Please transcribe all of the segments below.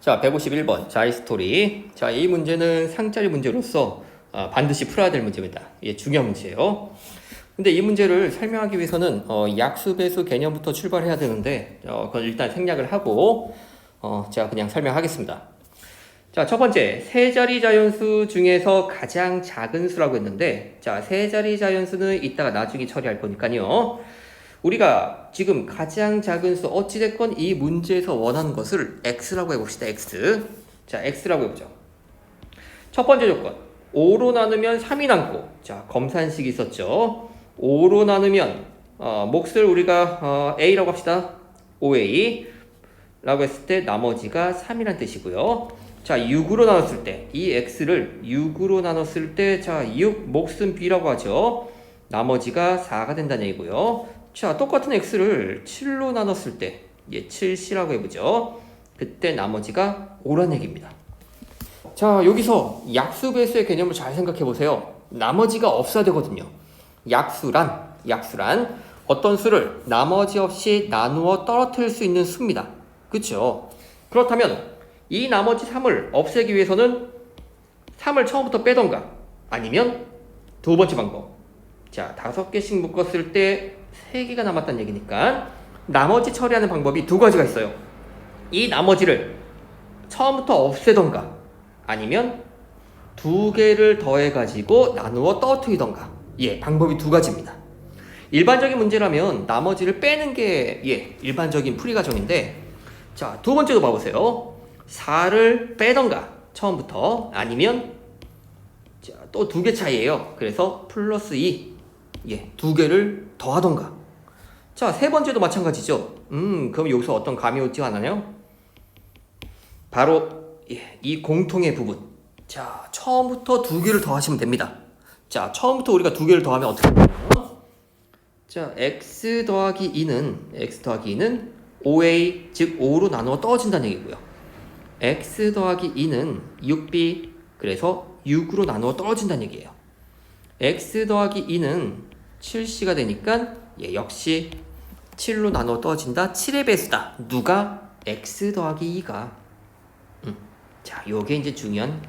자, 151번 자이스토리. 자, 이 문제는 상짜리 문제로서 반드시 풀어야 될 문제입니다. 이게 중요한 문제예요. 근데 이 문제를 설명하기 위해서는 약수, 배수 개념부터 출발해야 되는데 그건 일단 생략을 하고 제가 그냥 설명하겠습니다. 자, 첫 번째, 세 자리 자연수 중에서 가장 작은 수라고 했는데, 자, 세 자리 자연수는 이따가 나중에 처리할 거니까요. 우리가 지금 가장 작은 수, 어찌됐건 이 문제에서 원하는 것을 x라고 해봅시다. x. 자, x라고 해보죠. 첫 번째 조건, 5로 나누면 3이 남고, 자, 검산식 있었죠. 5로 나누면 몫을 우리가 a라고 합시다. 5a 라고 했을 때 나머지가 3이란 뜻이고요. 자, 6으로 나눴을 때, 이 x를 6으로 나눴을 때, 자, 6 몫은 b라고 하죠. 나머지가 4가 된다는 얘기고요. 자, 똑같은 x를 7로 나눴을 때, 7c라고 해보죠. 그때 나머지가 5란 얘기입니다. 자, 여기서 약수, 배수의 개념을 잘 생각해 보세요. 나머지가 없어야 되거든요. 약수란 어떤 수를 나머지 없이 나누어 떨어뜨릴 수 있는 수입니다. 그렇죠? 그렇다면 이 나머지 3을 없애기 위해서는 3을 처음부터 빼던가 아니면 두 번째 방법. 자, 5개씩 묶었을 때 3개가 남았다는 얘기니까 나머지 처리하는 방법이 두 가지가 있어요. 이 나머지를 처음부터 없애던가 아니면 2개를 더해가지고 나누어 떨어뜨리던가. 방법이 두 가지입니다. 일반적인 문제라면 나머지를 빼는 게 일반적인 풀이 과정인데, 자, 두 번째도 봐보세요. 4를 빼던가 처음부터 아니면 또 2개 차이예요. 그래서 플러스 2 2개를 더하던가. 자, 세 번째도 마찬가지죠. 그럼 여기서 어떤 감이 오지 않나요? 바로 이 공통의 부분. 자, 처음부터 2개를 더하시면 됩니다. 자, 처음부터 우리가 2개를 더하면 어떻게 되나요? 자, x 더하기 2는 5a, 즉 5로 나누어 떨어진다는 얘기고요. x 더하기 2는 6b, 그래서 6으로 나누어 떨어진다는 얘기예요. x 더하기 2는 7c가 되니까 역시 7로 나누어 떨어진다. 7의 배수다. 누가? x 더하기 2가. 자, 요게 이제 중요한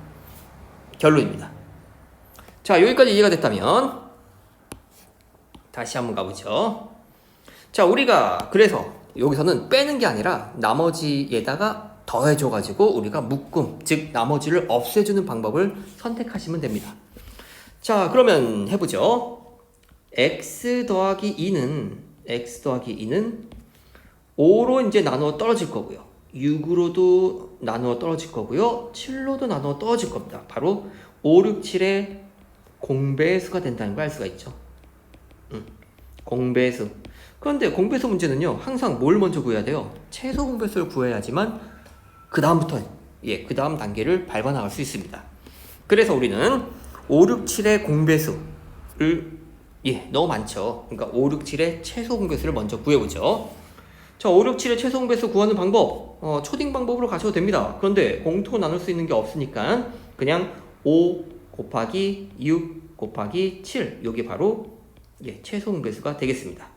결론입니다. 자, 여기까지 이해가 됐다면 다시 한번 가보죠. 자, 우리가 그래서 여기서는 빼는 게 아니라 나머지에다가 더해줘가지고 우리가 묶음, 즉 나머지를 없애주는 방법을 선택하시면 됩니다. 자, 그러면 해보죠. x 더하기 2는 5로 이제 나누어 떨어질 거고요. 6으로도 나누어 떨어질 거고요. 7로도 나누어 떨어질 겁니다. 바로 5, 6, 7의 공배수가 된다는 걸 알 수가 있죠. 공배수. 그런데 공배수 문제는요, 항상 뭘 먼저 구해야 돼요? 최소 공배수를 구해야지만 그 다음부터 그 다음 단계를 밟아 나갈 수 있습니다. 그래서 우리는 5, 6, 7의 공배수를 너무 많죠. 그러니까 5, 6, 7의 최소 공배수를 먼저 구해보죠. 자, 5, 6, 7의 최소 공배수 구하는 방법, 초딩 방법으로 가셔도 됩니다. 그런데 공통으로 나눌 수 있는 게 없으니까 그냥 5 곱하기 6 곱하기 7, 요게 바로 최소 공배수가 되겠습니다.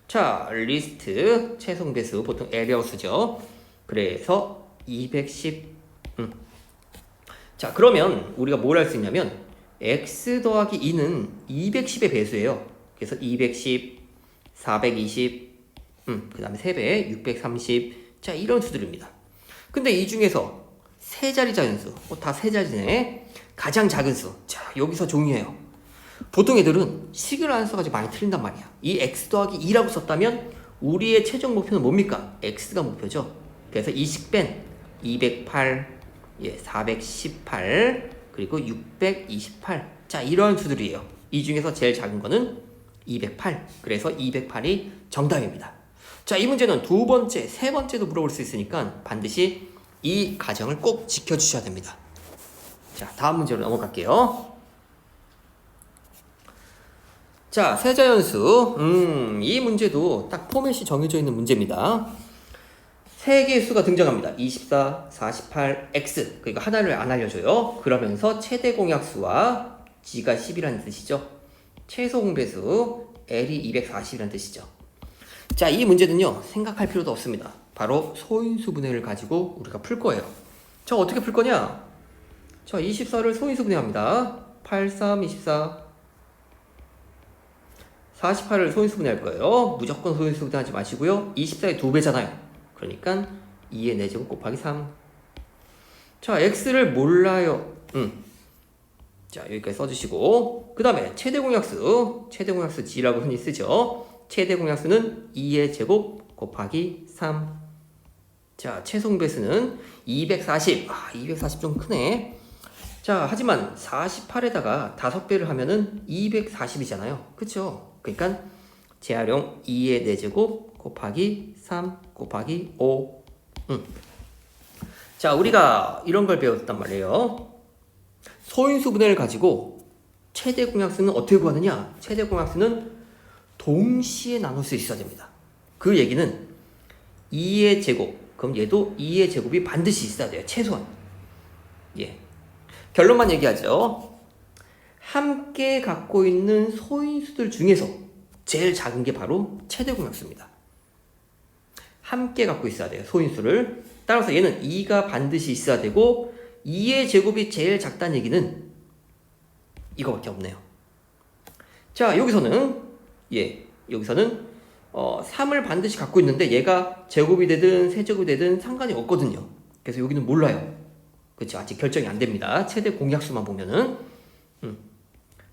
자, 리스트 최소 공배수 보통 L이라고 쓰죠. 그래서 210. 자, 그러면 우리가 뭘 할 수 있냐면 x 더하기 2는 210의 배수예요. 그래서 210, 420, 그 다음에 3배, 630. 자, 이런 수들입니다. 근데 이 중에서 세 자리 자연수, 다 세 자리네. 가장 작은 수. 자, 여기서 중요해요. 보통 애들은 식을 안 써가지고 많이 틀린단 말이야. 이 x 더하기 2라고 썼다면 우리의 최종 목표는 뭡니까? x가 목표죠. 그래서 이 식 뺀 208, 418, 그리고 628. 자, 이런 수들이에요. 이 중에서 제일 작은 거는 208. 그래서 208이 정답입니다. 자, 이 문제는 두 번째, 세 번째도 물어볼 수 있으니까 반드시 이 과정을 꼭 지켜주셔야 됩니다. 자, 다음 문제로 넘어갈게요. 자, 세자연수. 이 문제도 딱 포맷이 정해져 있는 문제입니다. 세 개의 수가 등장합니다. 24, 48, x. 그러니까 하나를 안 알려줘요. 그러면서 최대 공약수와 g가 10이라는 뜻이죠. 최소 공배수 l이 240이라는 뜻이죠. 자, 이 문제는요, 생각할 필요도 없습니다. 바로 소인수 분해를 가지고 우리가 풀 거예요. 자, 어떻게 풀 거냐? 자, 24를 소인수 분해합니다. 8, 3, 24. 48을 소인수 분해할 거예요. 무조건 소인수 분해하지 마시고요. 24의 2배잖아요. 그러니까 2의 4제곱 곱하기 3. 자, x를 몰라요. 자, 여기까지 써주시고, 그 다음에 최대공약수 G라고 흔히 쓰죠. 최대공약수는 2의 제곱 곱하기 3. 자, 최소공배수는 240. 240 좀 크네. 자, 하지만 48에다가 5배를 하면은 240이잖아요. 그쵸? 그러니까 재활용 2의 4제곱 곱하기 3 곱하기 5. 자, 우리가 이런 걸 배웠단 말이에요. 소인수 분해를 가지고 최대 공약수는 어떻게 구하느냐? 최대 공약수는 동시에 나눌 수 있어야 됩니다. 그 얘기는 2의 제곱, 그럼 얘도 2의 제곱이 반드시 있어야 돼요. 최소한. 예. 결론만 얘기하죠. 함께 갖고 있는 소인수들 중에서 제일 작은 게 바로 최대 공약수입니다. 함께 갖고 있어야 돼요. 소인수를. 따라서 얘는 2가 반드시 있어야 되고 2의 제곱이 제일 작다는 얘기는 이거밖에 없네요. 자, 여기서는 3을 반드시 갖고 있는데 얘가 제곱이 되든 세제곱이 되든 상관이 없거든요. 그래서 여기는 몰라요. 그렇죠? 아직 결정이 안 됩니다. 최대 공약수만 보면은.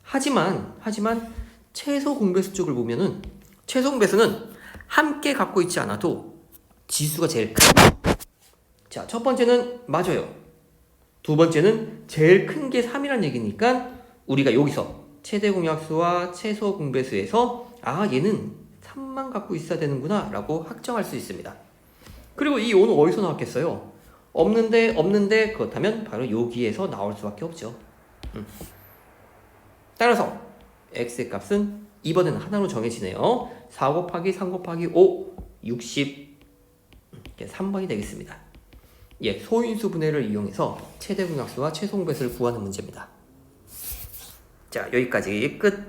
하지만 최소 공배수 쪽을 보면은 최소 공배수는 함께 갖고 있지 않아도 지수가 제일 큽니다. 자, 첫 번째는 맞아요. 두 번째는 제일 큰 게 3이란 얘기니까 우리가 여기서 최대 공약수와 최소 공배수에서 얘는 3만 갖고 있어야 되는구나 라고 확정할 수 있습니다. 그리고 이 5는 어디서 나왔겠어요? 없는데 그렇다면 바로 여기에서 나올 수밖에 없죠. 따라서 x의 값은 이번에는 하나로 정해지네요. 4 곱하기 3 곱하기 5 60. 3번이 되겠습니다. 소인수 분해를 이용해서 최대 공약수와 최소 공배수를 구하는 문제입니다. 자, 여기까지 끝.